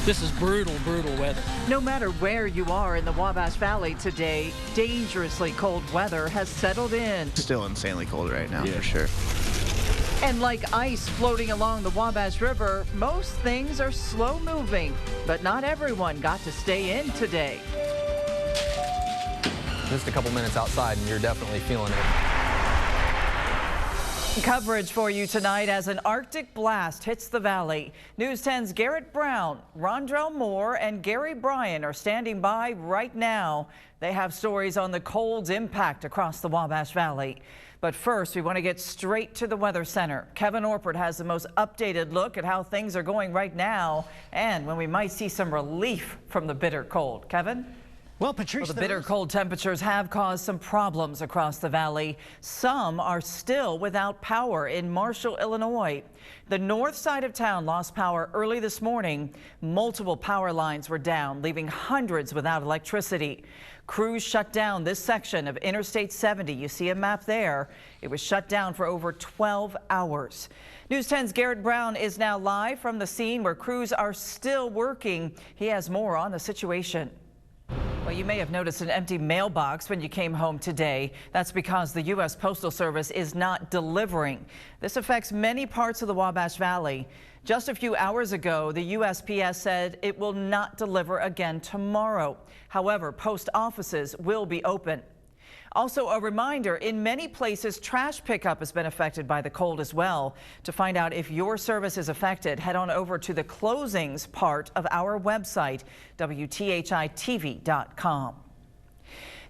This is brutal, brutal weather. No matter where you are in the Wabash Valley today, dangerously cold weather has settled in. Still insanely cold right now, for sure. And like ice floating along the Wabash River, most things are slow moving, but not everyone got to stay in today. Just a couple minutes outside and you're definitely feeling it. Coverage for you tonight as an Arctic blast hits the valley. News 10's Garrett Brown, Rondrell Moore, and Gary Bryan are standing by right now. They have stories on the cold's impact across the Wabash Valley. But first, we want to get straight to the Weather Center. Kevin Orpert has the most updated look at how things are going right now and when we might see some relief from the bitter cold. Kevin? Well, Patrice, the bitter cold temperatures have caused some problems across the valley. Some are still without power in Marshall, Illinois. The north side of town lost power early this morning. Multiple power lines were down, leaving hundreds without electricity. Crews shut down this section of Interstate 70. You see a map there. It was shut down for over 12 hours. News 10's Garrett Brown is now live from the scene where crews are still working. He has more on the situation. Well, you may have noticed an empty mailbox when you came home today. That's because the U.S. Postal Service is not delivering. This affects many parts of the Wabash Valley. Just a few hours ago, the USPS said it will not deliver again tomorrow. However, post offices will be open. Also, a reminder, in many places, trash pickup has been affected by the cold as well. To find out if your service is affected, head on over to the closings part of our website, WTHITV.com.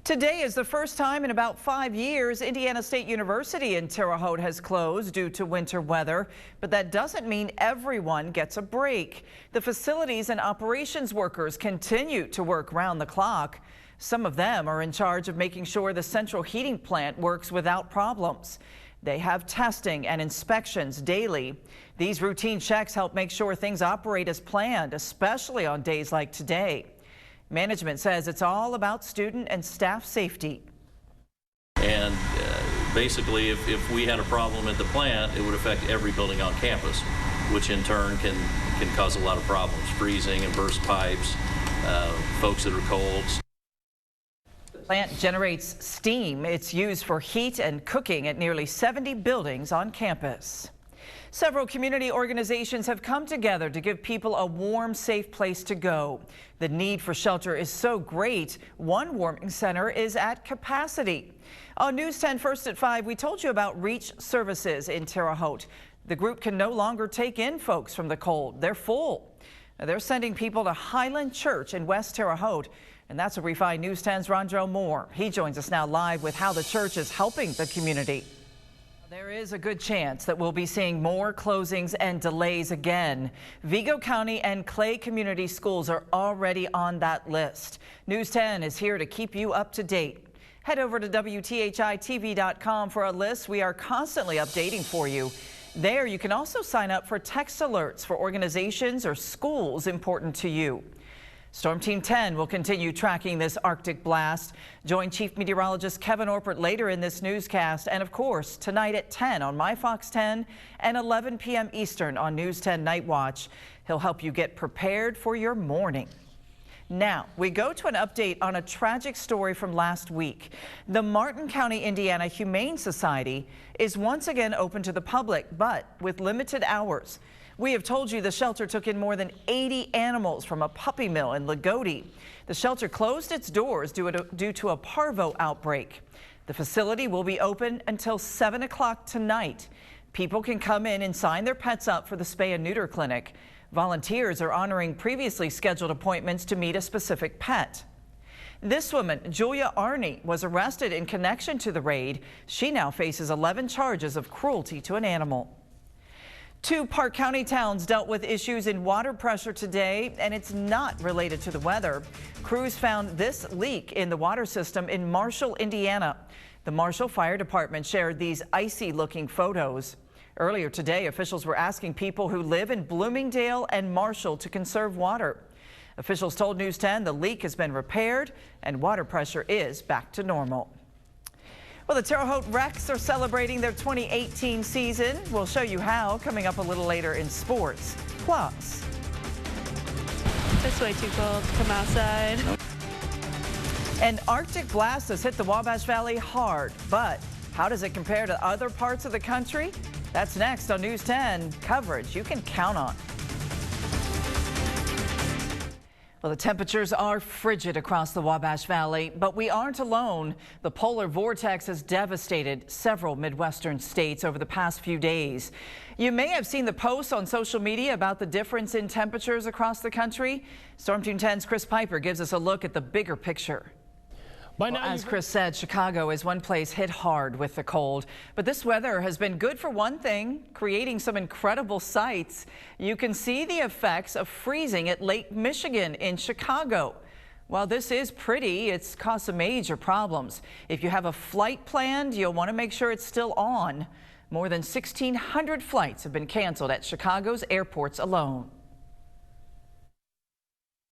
Today is the first time in about 5 years Indiana State University in Terre Haute has closed due to winter weather, but that doesn't mean everyone gets a break. The facilities and operations workers continue to work round the clock. Some of them are in charge of making sure the central heating plant works without problems. They have testing and inspections daily. These routine checks help make sure things operate as planned, especially on days like today. Management says it's all about student and staff safety. And basically, if we had a problem at the plant, it would affect every building on campus, which in turn can cause a lot of problems, freezing and burst pipes, folks that are cold. The plant generates steam. It's used for heat and cooking at nearly 70 buildings on campus. Several community organizations have come together to give people a warm, safe place to go. The need for shelter is so great, one warming center is at capacity. On News 10 First at 5, we told you about Reach Services in Terre Haute. The group can no longer take in folks from the cold. They're full. They're sending people to Highland Church in West Terre Haute. And that's where we find News 10's Rondrell Moore. He joins us now live with how the church is helping the community. There is a good chance that we'll be seeing more closings and delays again. Vigo County and Clay Community Schools are already on that list. News 10 is here to keep you up to date. Head over to WTHITV.com for a list we are constantly updating for you. There you can also sign up for text alerts for organizations or schools important to you. Storm Team 10 will continue tracking this Arctic blast. Join Chief Meteorologist Kevin Orpert later in this newscast. And of course, tonight at 10 on My Fox 10 and 11 p.m. Eastern on News 10 Night Watch. He'll help you get prepared for your morning. Now, we go to an update on a tragic story from last week. The Martin County, Indiana Humane Society is once again open to the public, but with limited hours. We have told you the shelter took in more than 80 animals from a puppy mill in Lagodi. The shelter closed its doors due to a parvo outbreak. The facility will be open until 7 o'clock tonight. People can come in and sign their pets up for the spay and neuter clinic. Volunteers are honoring previously scheduled appointments to meet a specific pet. This woman, Julia Arney, was arrested in connection to the raid. She now faces 11 charges of cruelty to an animal. 2 Park County towns dealt with issues in water pressure today, and it's not related to the weather. Crews found this leak in the water system in Marshall, Indiana. The Marshall Fire Department shared these icy-looking photos. Earlier today, officials were asking people who live in Bloomingdale and Marshall to conserve water. Officials told News 10 the leak has been repaired and water pressure is back to normal. Well, the Terre Haute Recs are celebrating their 2018 season. We'll show you how coming up a little later in sports. Plus, It's way too cold to come outside. An Arctic blast has hit the Wabash Valley hard, but how does it compare to other parts of the country? That's next on News 10, coverage you can count on. Well, the temperatures are frigid across the Wabash Valley, but we aren't alone. The polar vortex has devastated several Midwestern states over the past few days. You may have seen the posts on social media about the difference in temperatures across the country. Storm Team 10's Chris Piper gives us a look at the bigger picture. Well, as Chris said, Chicago is one place hit hard with the cold. But this weather has been good for one thing, creating some incredible sights. You can see the effects of freezing at Lake Michigan in Chicago. While this is pretty, it's caused some major problems. If you have a flight planned, you'll want to make sure it's still on. More than 1,600 flights have been canceled at Chicago's airports alone.